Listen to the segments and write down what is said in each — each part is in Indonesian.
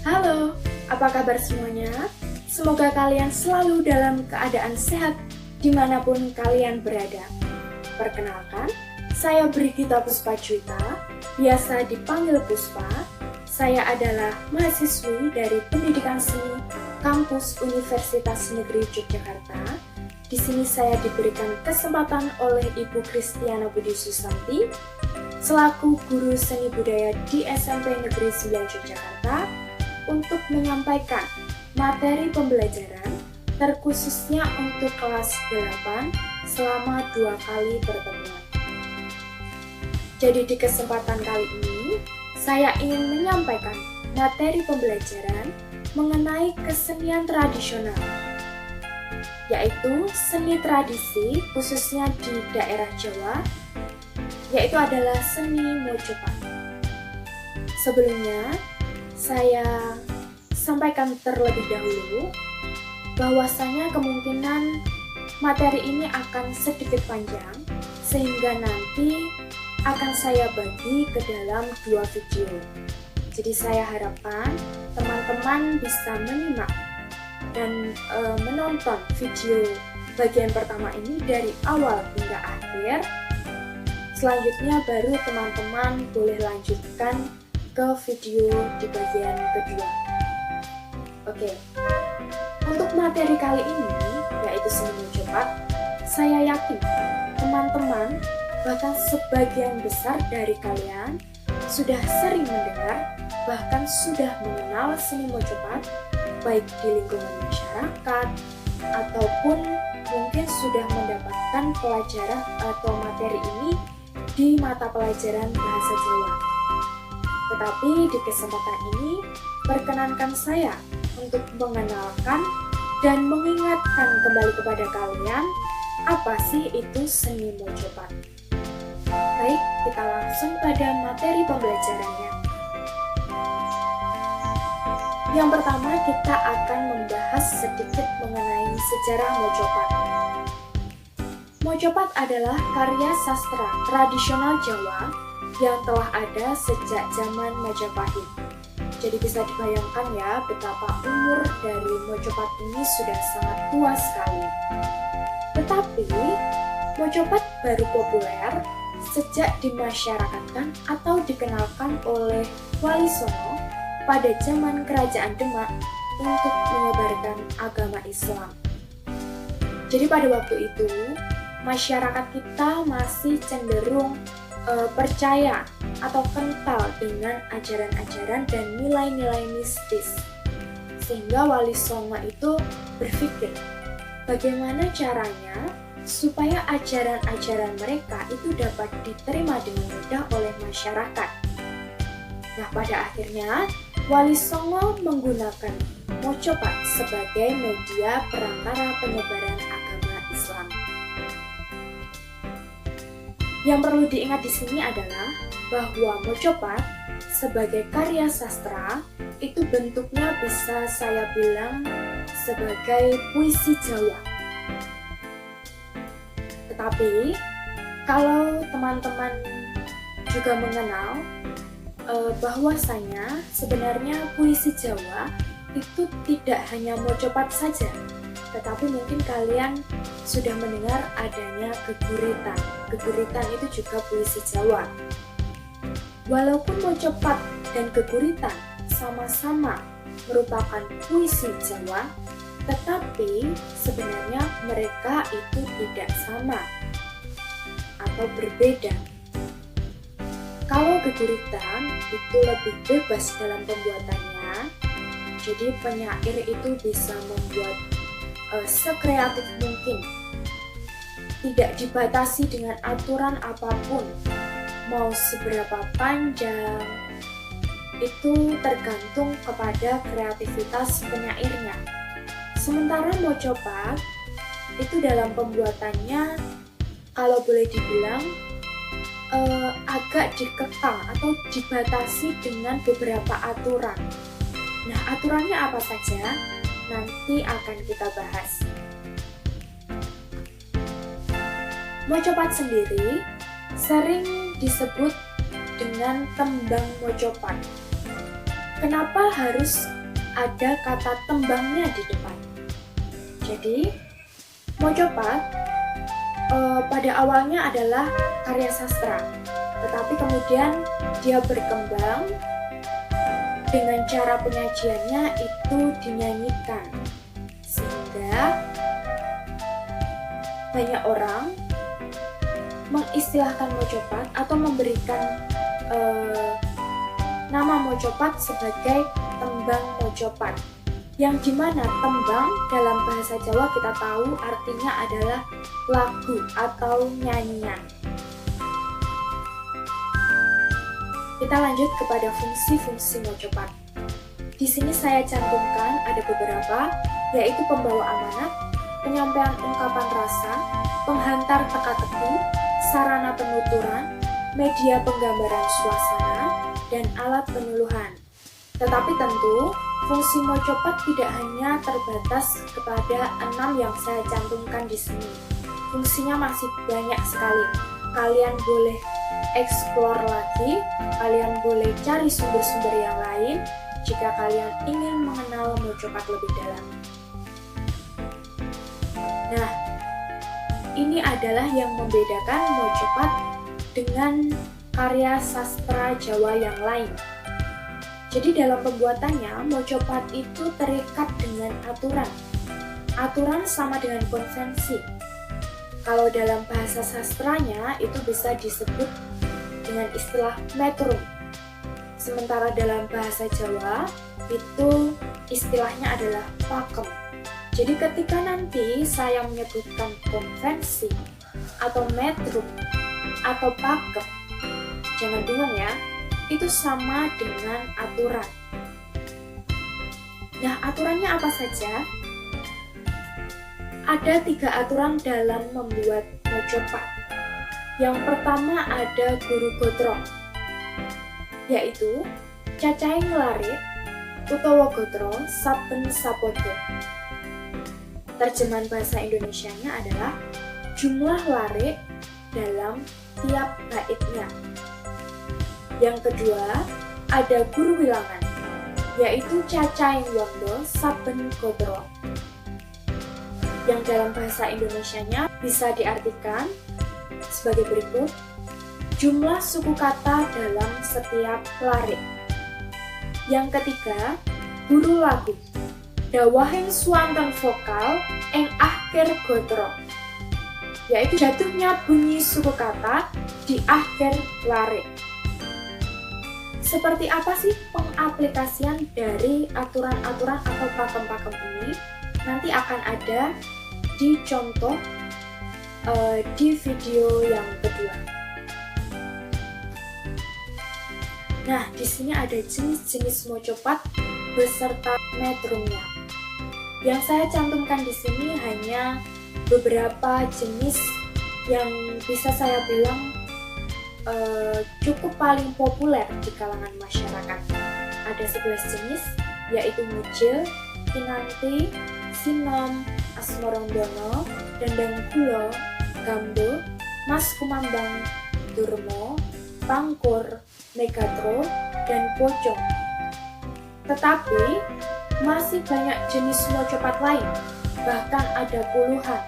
Halo, apa kabar semuanya? Semoga kalian selalu dalam keadaan sehat dimanapun kalian berada. Perkenalkan, saya Brigita Puspa Juwita, biasa dipanggil Puspa. Saya adalah mahasiswi dari Pendidikan Seni Kampus Universitas Negeri Yogyakarta. Di sini saya diberikan kesempatan oleh Ibu Kristiana Budi Susanti selaku guru seni budaya di SMP Negeri 9 Yogyakarta untuk menyampaikan materi pembelajaran terkhususnya untuk kelas 8 selama 2 kali pertemuan. Jadi di kesempatan kali ini, saya ingin menyampaikan materi pembelajaran mengenai kesenian tradisional, yaitu seni tradisi khususnya di daerah Jawa, yaitu adalah seni Mojopat. Sebelumnya, saya sampaikan terlebih dahulu bahwasanya kemungkinan materi ini akan sedikit panjang, sehingga nanti akan saya bagi ke dalam 2 video. Jadi saya harapkan teman-teman bisa menyimak dan menonton video bagian pertama ini dari awal hingga akhir. Selanjutnya baru teman-teman boleh lanjutkan ke video di bagian kedua. Oke, untuk materi kali ini, yaitu seni Mojopat, saya yakin teman-teman, bahkan sebagian besar dari kalian sudah sering mendengar, bahkan sudah mengenal seni Mojopat, baik di lingkungan masyarakat, ataupun mungkin sudah mendapatkan pelajaran atau materi ini di mata pelajaran bahasa Jawa. Tetapi di kesempatan ini, perkenankan saya untuk mengenalkan dan mengingatkan kembali kepada kalian apa sih itu seni Mojopat. Baik, kita langsung pada materi pembelajarannya. Yang pertama, kita akan membahas sedikit mengenai sejarah Mojopat. Mojopat adalah karya sastra tradisional Jawa yang telah ada sejak zaman Majapahit. Jadi bisa dibayangkan ya betapa umur dari Mojopat ini sudah sangat tua sekali. Tetapi Mojopat baru populer sejak dimasyarakatkan atau dikenalkan oleh Wali Songo pada zaman Kerajaan Demak untuk menyebarkan agama Islam. Jadi pada waktu itu masyarakat kita masih cenderung percaya atau kental dengan ajaran-ajaran dan nilai-nilai mistis. Sehingga Wali Songo itu berpikir bagaimana caranya supaya ajaran-ajaran mereka itu dapat diterima dengan mudah oleh masyarakat. Nah, pada akhirnya Wali Songo menggunakan Mojopat sebagai media perantara penyebaran agama Islam. Yang perlu diingat di sini adalah bahwa Mojopat sebagai karya sastra itu bentuknya bisa saya bilang sebagai puisi Jawa. Tetapi kalau teman-teman juga mengenal bahwasanya sebenarnya puisi Jawa itu tidak hanya Mojopat saja, tetapi mungkin kalian sudah mendengar adanya geguritan. Geguritan itu juga puisi Jawa. Walaupun Mojopat dan geguritan sama-sama merupakan puisi Jawa, tetapi sebenarnya mereka itu tidak sama atau berbeda. Kalau geguritan itu lebih bebas dalam pembuatannya, jadi penyair itu bisa membuat sekreatif mungkin, tidak dibatasi dengan aturan apapun, mau seberapa panjang, itu tergantung kepada kreativitas penyairnya. Sementara Mojopat itu dalam pembuatannya, kalau boleh dibilang agak dikekang atau dibatasi dengan beberapa aturan. Nah, aturannya apa saja? Nanti akan kita bahas. Mojopat sendiri sering disebut dengan tembang Mojopat. kenapa harus ada kata tembangnya di depan? Jadi, mojopat pada awalnya adalah karya sastra, tetapi kemudian dia berkembang dengan cara penyajiannya itu dinyanyikan, sehingga banyak orang mengistilahkan mojopat atau memberikan nama mojopat sebagai tembang mojopat, yang dimana tembang dalam bahasa Jawa kita tahu artinya adalah lagu atau nyanyian. Kita lanjut kepada fungsi-fungsi mojopat. Di sini saya cantumkan ada beberapa, yaitu pembawa amanat, penyampaian ungkapan rasa, penghantar teka-teki, sarana penuturan, media penggambaran suasana, dan alat penyuluhan. Tetapi tentu, fungsi mojopat tidak hanya terbatas kepada 6 yang saya cantumkan di sini. Fungsinya masih banyak sekali. Kalian boleh explore lagi, kalian boleh cari sumber-sumber yang lain jika kalian ingin mengenal mojopat lebih dalam. Nah, ini adalah yang membedakan mojopat dengan karya sastra Jawa yang lain. Jadi dalam pembuatannya, mojopat itu terikat dengan aturan. Aturan sama dengan konvensi. Kalau dalam bahasa sastranya itu bisa disebut dengan istilah metrum. Sementara dalam bahasa Jawa itu istilahnya adalah pakem. Jadi ketika nanti saya menyebutkan konvensi atau metrum atau pakem, jangan bingung ya, itu sama dengan aturan. Nah, aturannya apa saja? Ada 3 aturan dalam membuat mojopat. Yang pertama ada guru gotrong, yaitu cacahing larik utawa gotro saben sapodo. Terjemahan bahasa Indonesianya adalah jumlah larik dalam tiap baitnya. Yang kedua ada guru wilangan, yaitu cacahing wondo saben gotro, yang dalam bahasa Indonesianya bisa diartikan sebagai berikut: jumlah suku kata dalam setiap larik. Yang ketiga, guru lagu, dawahing swanten vokal ing akhir gotro, yaitu jatuhnya bunyi suku kata di akhir larik. Seperti apa sih pengaplikasian dari aturan-aturan atau pakem-pakem ini? Nanti akan ada di contoh di video yang kedua. Nah, di sini ada jenis-jenis mojopat beserta metrumnya. Yang saya cantumkan di sini hanya beberapa jenis yang bisa saya bilang cukup paling populer di kalangan masyarakat. Ada 11 jenis, yaitu mujil, kinanti, sinom, asmorongdono, dendang gulo, gambo, mas kumambang, durmo, pangkur, megatro, dan pocong. Tetapi masih banyak jenis mojopat lain, bahkan ada puluhan.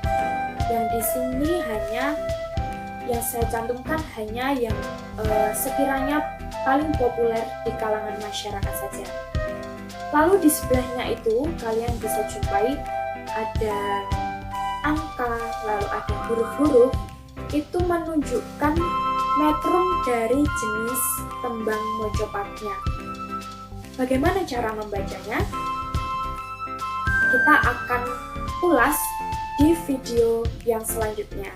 Yang di sini hanya yang saya cantumkan hanya yang sekiranya paling populer di kalangan masyarakat saja. Lalu di sebelahnya itu kalian bisa jumpai ada angka, lalu ada huruf-huruf, itu menunjukkan metrum dari jenis tembang mojopatnya. Bagaimana cara membacanya? Kita akan ulas di video yang selanjutnya.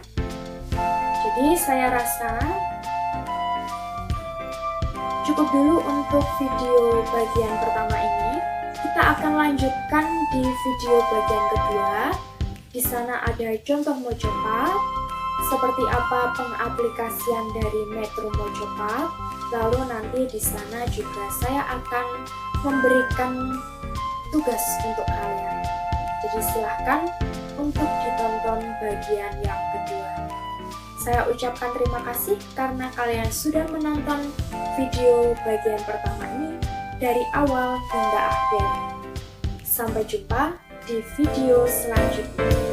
Jadi saya rasa cukup dulu untuk video bagian pertama ini. Kita akan lanjutkan di video bagian kedua. Di sana ada contoh mojopat, seperti apa pengaplikasian dari metrum mojopat. Lalu nanti di sana juga saya akan memberikan tugas untuk kalian. Jadi silahkan untuk ditonton bagian yang kedua. Saya ucapkan terima kasih karena kalian sudah menonton video bagian pertama ini, dari awal hingga akhir. Sampai jumpa di video selanjutnya.